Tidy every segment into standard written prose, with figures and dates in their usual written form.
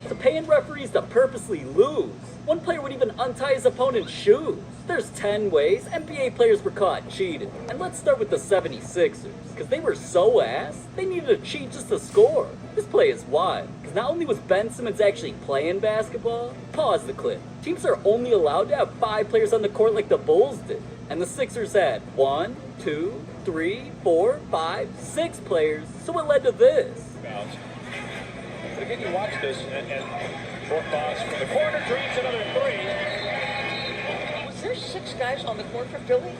to paying referees to purposely lose. One player would even untie his opponent's shoes. There's 10 ways NBA players were caught cheating. And let's start with the 76ers, because they were so ass, they needed to cheat just to score. This play is wild, because not only was Ben Simmons actually playing basketball, pause the clip. Teams are only allowed to have 5 players on the court like the Bulls did. And the Sixers had 1, 2, 3, 4, 5, 6 players, so it led to this. But again, you watch this, and short pass from the corner, dreams another 3. Was there 6 guys on the court for Philly?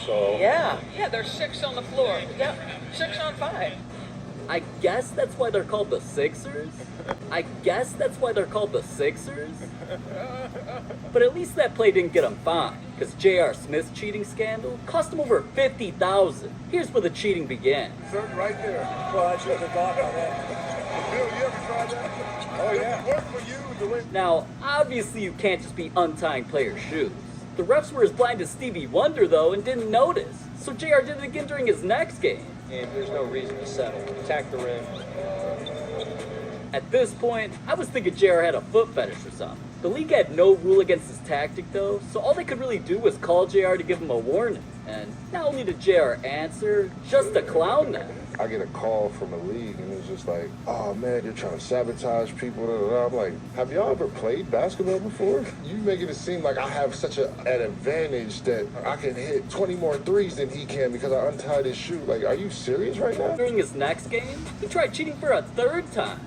So Yeah, there's 6 on the floor. Yeah, 6 on 5. I guess that's why they're called the Sixers? But at least that play didn't get him fined, because J.R. Smith's cheating scandal cost him over $50,000. Here's where the cheating began. Right there. Well, I should have thought about that. Bill, you ever tried that? Oh, yeah. It worked for you to win. Now, obviously you can't just be untying players' shoes. The refs were as blind as Stevie Wonder, though, and didn't notice. So JR did it again during his next game. And there's no reason to settle. Attack the rim. At this point, I was thinking JR had a foot fetish or something. The league had no rule against his tactic, though, so all they could really do was call JR to give him a warning. And not only did JR answer, just to clown them. I get a call from the league, and it's just like, oh man, you're trying to sabotage people. Da, da, da. I'm like, have y'all ever played basketball before? You making it seem like I have such an advantage that I can hit 20 more threes than he can because I untied his shoe. Like, are you serious right now? During his next game, he tried cheating for a 3rd time.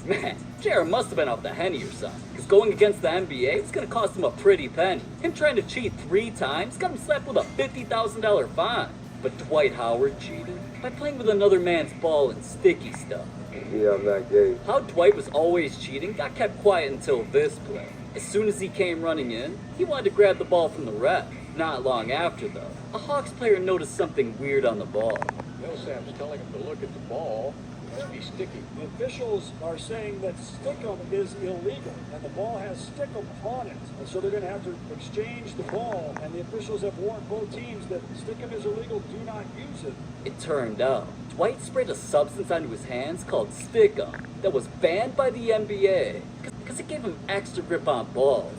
Man, JR must have been off the Henny or something, because going against the NBA was going to cost him a pretty penny. Him trying to cheat 3 times got him slapped with a $50,000 fine. But Dwight Howard cheated by playing with another man's ball and sticky stuff. Yeah, I'm not gay. How Dwight was always cheating got kept quiet until this play. As soon as he came running in, he wanted to grab the ball from the ref. Not long after, though, a Hawks player noticed something weird on the ball. Millsap's telling him to look at the ball. It must be sticky. The officials are saying that stickum is illegal, and the ball has stickum on it. And so they're going to have to exchange the ball, and the officials have warned both teams that stickum is illegal, do not use it. It turned out, Dwight sprayed a substance onto his hands called stickum that was banned by the NBA, because it gave him extra grip on balls.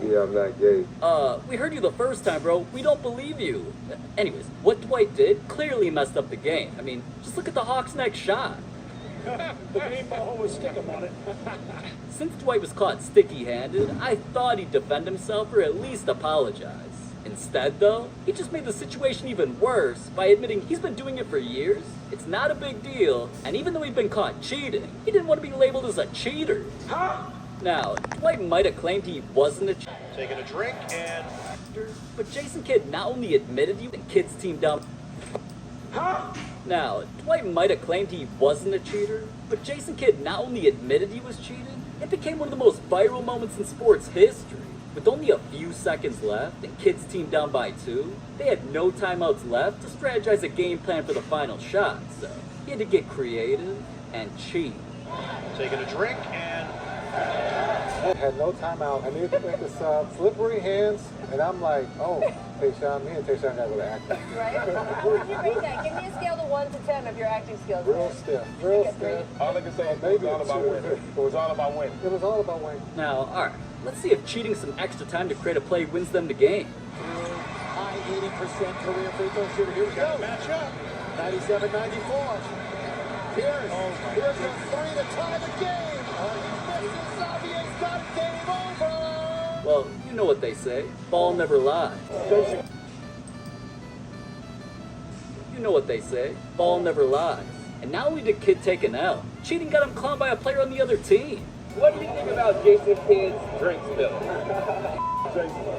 Yeah, I'm not gay. We heard you the first time, bro. We don't believe you. Anyways, what Dwight did clearly messed up the game. I mean, just look at the Hawks' next shot. The green ball was stickum on it. Since Dwight was caught sticky-handed, I thought he'd defend himself or at least apologize. Instead, though, he just made the situation even worse by admitting he's been doing it for years, it's not a big deal, and even though he'd been caught cheating, he didn't want to be labeled as a cheater. Now, Dwight might have claimed he wasn't a cheater, Taking a drink and but Jason Kidd not only admitted he and Kidd's team down. Now, Dwight might have claimed he wasn't a cheater, but Jason Kidd not only admitted he was cheating, it became one of the most viral moments in sports history. With only a few seconds left and Kidd's team down by 2, they had no timeouts left to strategize a game plan for the final shot, so he had to get creative and cheat. taking a drink and Had no timeout. I needed to make the sub. Slippery hands, and I'm like, oh, Tayshaun, me and Tayshaun got to go to acting. Right? How would you rate that? Give me a scale of 1 to 10 of your acting skills. Real stiff. Real stiff. All I can say is it was all about winning. It was all about winning. It was all about winning. Now, alright, let's see if cheating some extra time to create a play wins them the game. High 80% career free throw shooter. Here we go. match up. 97-94. Here's a 3 to tie the game. Xavier's got it. Game over. Well, you know what they say, ball never lies. You know what they say, ball never lies. And not only did Kidd take an L, cheating got him clowned by a player on the other team. What do you think about Jason Kidd's drink spill?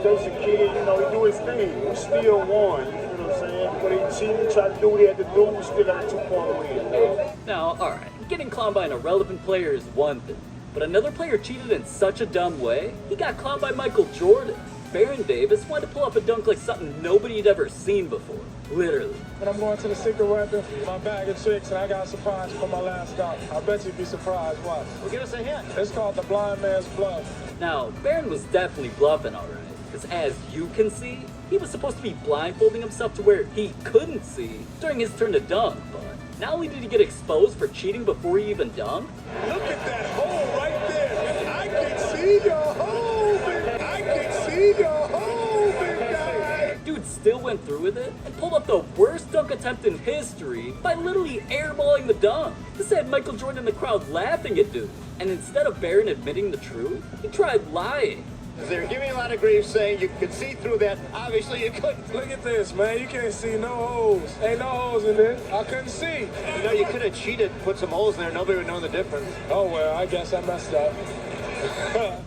Jason Kidd, you know, he do his thing. He still won. You know what I'm saying? But he cheated, tried to do what he had to do, still got a 2-point win. Now, alright, getting clowned by an irrelevant player is one thing, but another player cheated in such a dumb way, he got clowned by Michael Jordan. Baron Davis wanted to pull off a dunk like something nobody had ever seen before. Literally. When I'm going to the secret weapon, my bag of tricks, and I got a surprise for my last stop. I bet you'd be surprised. Watch. Well, give us a hint. It's called the blind man's bluff. Now, Baron was definitely bluffing alright, because as you can see, He was supposed to be blindfolding himself to where he couldn't see during his turn to dunk, but not only did he get exposed for cheating before he even dunked, Look at that hole right there. I can see your hole, big. I can see your hole, big guy. dude still went through with it and pulled up the worst dunk attempt in history by literally airballing the dunk. This had Michael Jordan in the crowd laughing at dude, and instead of Barron admitting the truth, he tried lying. They're giving a lot of grief saying you could see through that. Obviously, you couldn't. Look at this, man. You can't see no holes. Ain't no holes in there. I couldn't see. You know, you could have cheated, put some holes in there. Nobody would know the difference. Oh, well, I guess I messed up.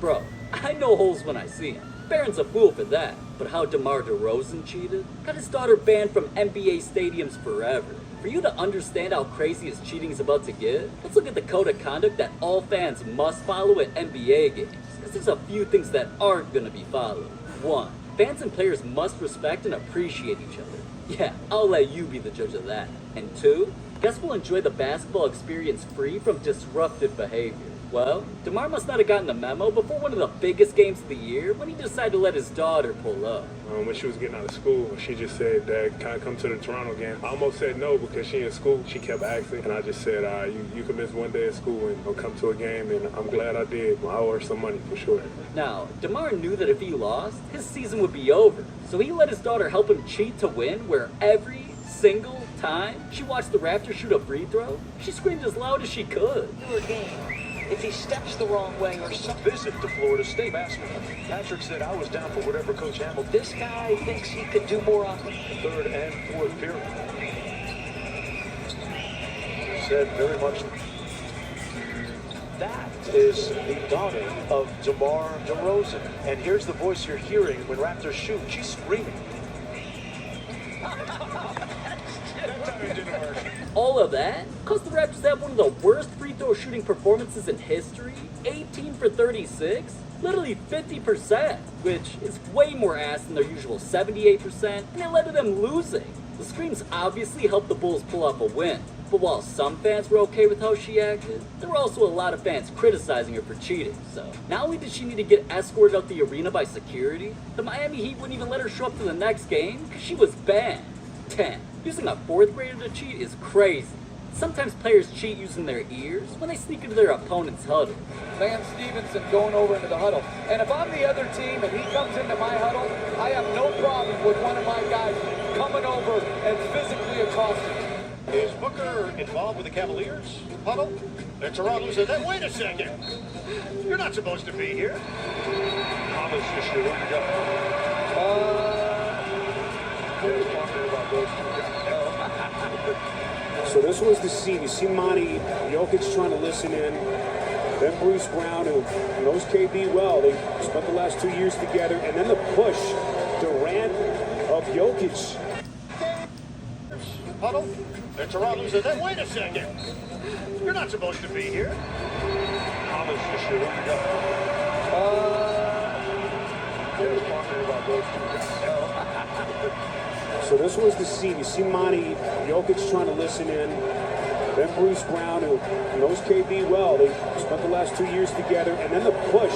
Bro, I know holes when I see them. Barron's a fool for that. But how DeMar DeRozan cheated? Got his daughter banned from NBA stadiums forever. For you to understand how crazy his cheating is about to get, let's look at the code of conduct that all fans must follow at NBA games. Because there's a few things that aren't going to be followed. 1. Fans and players must respect and appreciate each other. Yeah, I'll let you be the judge of that. And 2, guests will enjoy the basketball experience free from disruptive behavior. Well, DeMar must not have gotten the memo before one of the biggest games of the year when he decided to let his daughter pull up. When she was getting out of school, she just said, Dad, can I come to the Toronto game? I almost said no because she in school. She kept asking, and I just said, you can miss one day of school and I'll come to a game, and I'm glad I did. I owe her some money for sure. Now, DeMar knew that if he lost, his season would be over. So he let his daughter help him cheat to win, where every single time she watched the Raptors shoot a free throw, she screamed as loud as she could. Do a game. If he steps the wrong way or something. Visit to Florida State basketball. Patrick said I was down for whatever Coach Hamilton. This guy thinks he could do more on Third and fourth period. Said very much. That is the daughter of DeMar DeRozan. And here's the voice you're hearing when Raptors shoot. She's screaming. All of that caused the Raptors to have one of the worst free throw shooting performances in history, 18 for 36, literally 50%, which is way more ass than their usual 78%, and it led to them losing. The screams obviously helped the Bulls pull off a win, but while some fans were okay with how she acted, there were also a lot of fans criticizing her for cheating. So not only did she need to get escorted out the arena by security, the Miami Heat wouldn't even let her show up to the next game because she was banned. 10. Using a 4th grader to cheat is crazy. Sometimes players cheat using their ears when they sneak into their opponent's huddle. Lance Stevenson going over into the huddle. And if I'm the other team and he comes into my huddle, I have no problem with one of my guys coming over and physically accosting him. Is Booker involved with the Cavaliers huddle? And Toronto says, hey, wait a second. You're not supposed to be here. Thomas just ready to go. So this was the scene. You see Monty, Jokic trying to listen in. Then Bruce Brown, who knows KD well. They spent the last 2 years together. And then the push, Durant of Jokic. Huddle? And Toronto says, hey, wait a second. You're not supposed to be here. Thomas just ready to go. So this was the scene. You see Monty, Jokic trying to listen in. Then Bruce Brown, who knows KD well. They spent the last 2 years together. And then the push,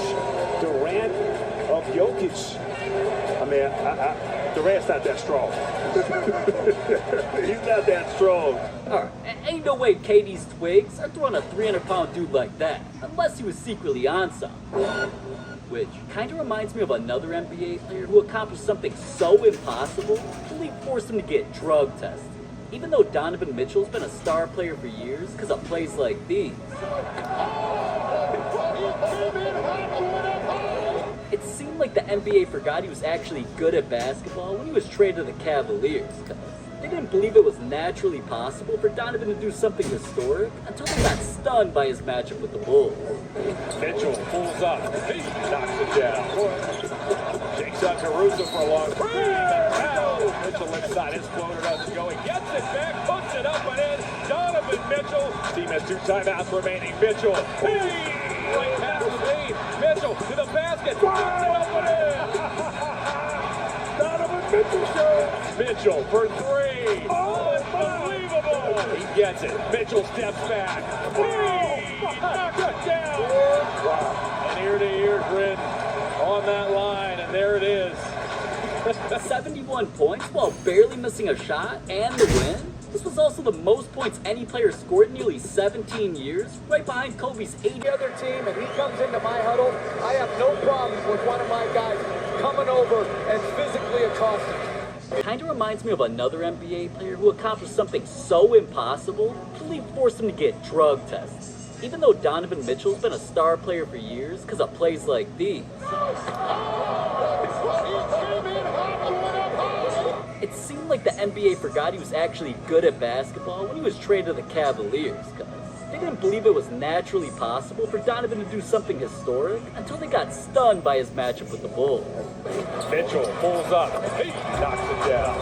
Durant of Jokic. I mean, Durant's not that strong. He's not that strong. Alright, ain't no way KD's twigs are throwing a 300-pound dude like that, unless he was secretly on something. Which kinda reminds me of another NBA player who accomplished something so impossible, the league forced him to get drug tested. Even though Donovan Mitchell's been a star player for years because of plays like these. It seemed like the NBA forgot he was actually good at basketball when he was traded to the Cavaliers, because they didn't believe it was naturally possible for Donovan to do something historic until they got stunned by his matchup with the Bulls. Mitchell pulls up. He knocks it down. Takes out Caruso for a long three. Mitchell inside. His floater doesn't go. He gets it back, puts it up and in. Donovan Mitchell. Team has 2 timeouts remaining. Mitchell. Right past the lead. Mitchell to the basket. Puts it up and in. Donovan Mitchell show. Mitchell for 3. Unbelievable. He gets it. Mitchell steps back. Knocks it down. Wow. An ear-to-ear grin on that line, and there it is. 71 points while barely missing a shot and the win. This was also the most points any player scored in nearly 17 years, right behind Kobe's 80 other team and he comes into my huddle, I have no problem with one of my guys coming over and physically accosting him. Kind of reminds me of another NBA player who accomplished something so impossible, the league forced him to get drug tested. Even though Donovan Mitchell's been a star player for years because of plays like these. It seemed like the NBA forgot he was actually good at basketball when he was traded to the Cavaliers, because they didn't believe it was naturally possible for Donovan to do something historic until they got stunned by his matchup with the Bulls. Mitchell pulls up. He knocks it down.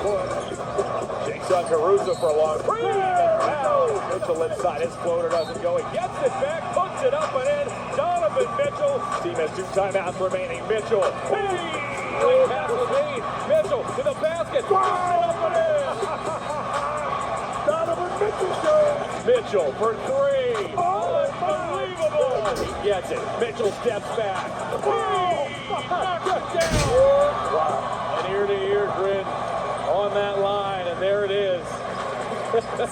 Shakes out Caruso for a long three. Now Mitchell inside. His floater doesn't go. He gets it back, puts it up and in. Donovan Mitchell. Team has 2 timeouts remaining. Mitchell. Hey! Pass was made. Mitchell to the basket. Puts it up and in. Donovan Mitchell shows. Mitchell for 3. Unbelievable. He gets it. Mitchell steps back. Knocks it down. Wow. An ear-to-ear grin on that line, and there it is.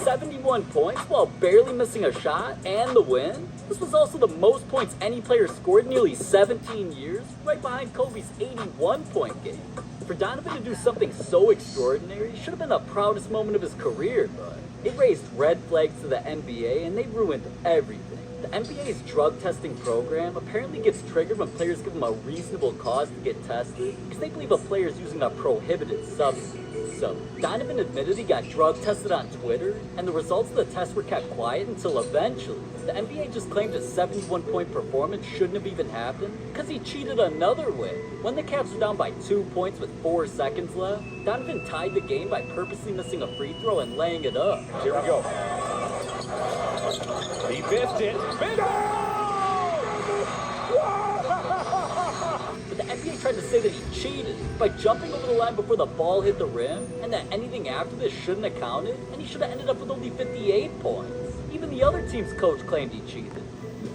71 points while barely missing a shot and the win. This was also the most points any player scored in nearly 17 years, right behind Kobe's 81-point game. For Donovan to do something so extraordinary should have been the proudest moment of his career, but it raised red flags to the NBA and they ruined everything. The NBA's drug testing program apparently gets triggered when players give them a reasonable cause to get tested because they believe a player is using a prohibited substance. So, Donovan admitted he got drug tested on Twitter, and the results of the test were kept quiet until eventually the NBA just claimed his 71-point performance shouldn't have even happened because he cheated another way. When the Cavs were down by 2 points with 4 seconds left, Donovan tied the game by purposely missing a free throw and laying it up. Here we go. He missed it. But the NBA tried to say that he cheated by jumping over the line before the ball hit the rim, and that anything after this shouldn't have counted, and he should have ended up with only 58 points. Even the other team's coach claimed he cheated.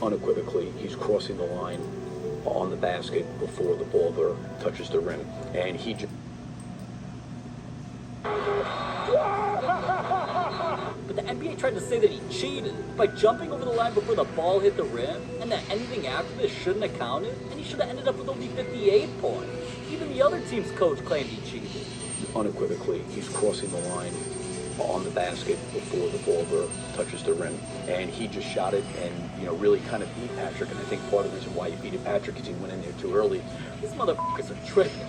Unequivocally, he's crossing the line on the basket before the ball there touches the rim, and he just... But the NBA tried to say that he cheated by jumping over the line before the ball hit the rim, and that anything after this shouldn't have counted, and he should have ended up with only 58 points. Even the other team's coach claimed he cheated. Unequivocally, he's crossing the line on the basket before the ball there touches the rim, and he just shot it and, really kind of beat Patrick, and I think part of the reason why he beat Patrick is he went in there too early. These motherfuckers are tripping.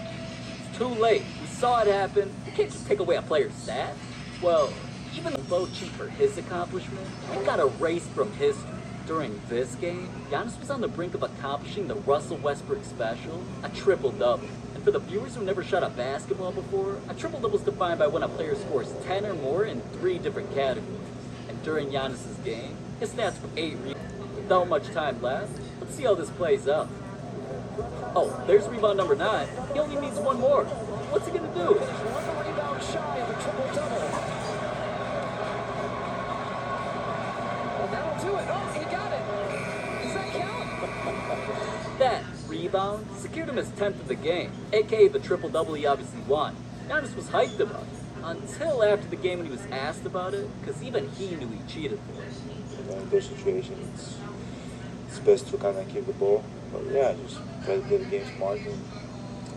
It's too late. We saw it happen. You can't just take away a player's stat. Well, even though cheat for his accomplishment, it got erased from history. During this game, Giannis was on the brink of accomplishing the Russell Westbrook special, a triple-double. And for the viewers who never shot a basketball before, a triple-double is defined by when a player scores 10 or more in 3 different categories. And during Giannis's game, his stats were 8 rebounds. Without much time left, let's see how this plays out. Oh, there's rebound number 9. He only needs 1 more. What's he gonna do? One rebound shy of a triple-double. That'll do it. Oh, he got it. Does that count? That rebound secured him his 10th of the game, aka the triple-double he obviously won. Giannis was hyped about it, until after the game when he was asked about it, because even he knew he cheated for it. In those situations, it's best to kind of keep the ball, but yeah, just try to play the game smart and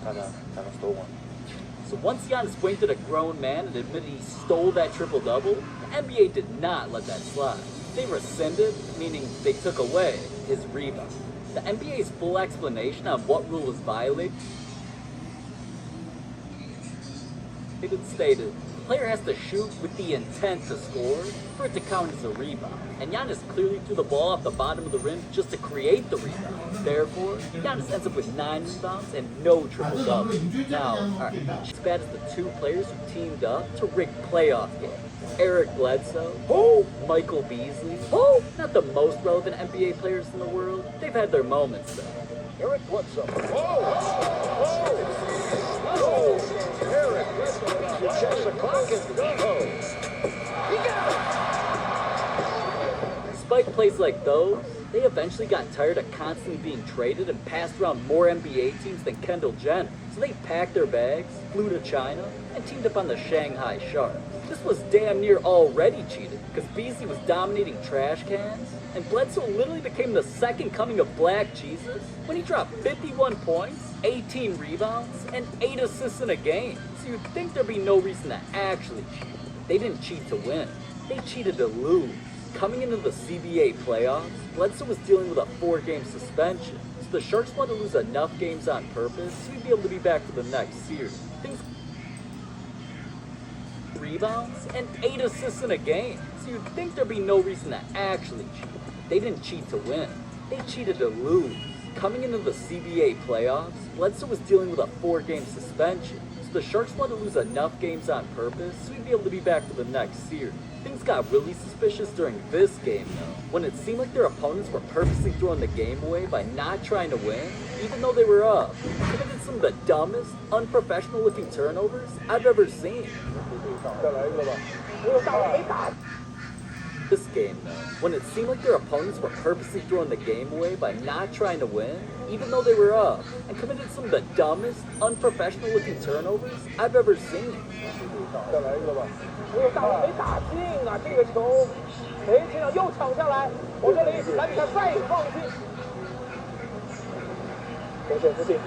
kind of stole one. So once Giannis winked at a grown man and admitted he stole that triple-double, the NBA did not let that slide. They rescinded, meaning they took away his rebound. The NBA's full explanation on what rule was violated stated the player has to shoot with the intent to score for it to count as a rebound. And Giannis clearly threw the ball off the bottom of the rim just to create the rebound. Therefore, Giannis ends up with 9 rebounds and no triple-double. Now, alright, as bad as the 2 players who teamed up to rig playoff games. Eric Bledsoe, Michael Beasley, not the most relevant NBA players in the world. They've had their moments though. Eric Bledsoe. Eric Bledsoe checks the clock and goes. He got it. Despite plays like those, they eventually got tired of constantly being traded and passed around more NBA teams than Kendall Jenner. So they packed their bags, flew to China and teamed up on the Shanghai Sharks. This was damn near already cheated, because Beasley was dominating trash cans, and Bledsoe literally became the second coming of Black Jesus when he dropped 51 points, 18 rebounds, and 8 assists in a game. So you'd think there'd be no reason to actually cheat. They didn't cheat to win. They cheated to lose. Coming into the CBA playoffs, Bledsoe was dealing with a 4-game suspension. So the Sharks wanted to lose enough games on purpose so he'd be able to be back for the next series. Things rebounds and 8 assists in a game. So you'd think there'd be no reason to actually cheat. They didn't cheat to win. They cheated to lose. Coming into the CBA playoffs, Bledsoe was dealing with a 4-game suspension. So the Sharks wanted to lose enough games on purpose so he'd be able to be back for the next series. Things got really suspicious during this game though, when it seemed like their opponents were purposely throwing the game away by not trying to win, even though they were up. They did some of the dumbest, unprofessional looking turnovers I've ever seen. This game though, when it seemed like their opponents were purposely throwing the game away by not trying to win, even though they were up, and committed some of the dumbest, unprofessional looking turnovers I've ever seen. 大卫没打进啊，这个球没进啊，又抢下来，我这里来比赛再一个放弃，中线附近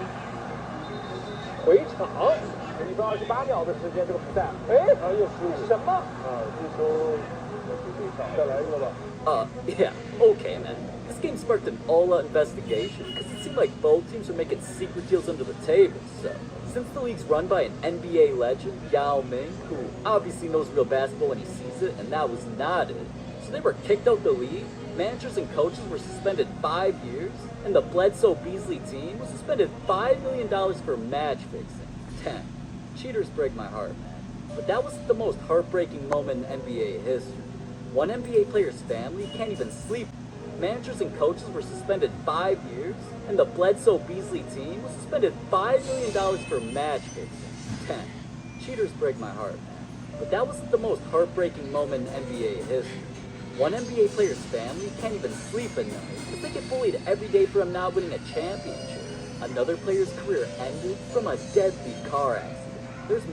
回场，1分28秒的时间，这个比赛，哎，又15，什么？这球再来一个吧。Yeah, okay, man. This game sparked an all-out investigation because it seemed like both teams were making secret deals under the table. So, since the league's run by an NBA legend, Yao Ming, who obviously knows real basketball when he sees it, and that was not it, so they were kicked out the league, managers and coaches were suspended 5 years, and the Bledsoe Beasley team was suspended $5 million for match fixing. 10. Cheaters break my heart, man. But that wasn't the most heartbreaking moment in NBA history. One NBA player's family can't even sleep. Managers and coaches were suspended 5 years, and the Bledsoe Beasley team was suspended $5 million for match fixing. 10. Cheaters break my heart, man. But that wasn't the most heartbreaking moment in NBA history. One NBA player's family can't even sleep at night because they get bullied every day for him not winning a championship. Another player's career ended from a deadly car accident. There's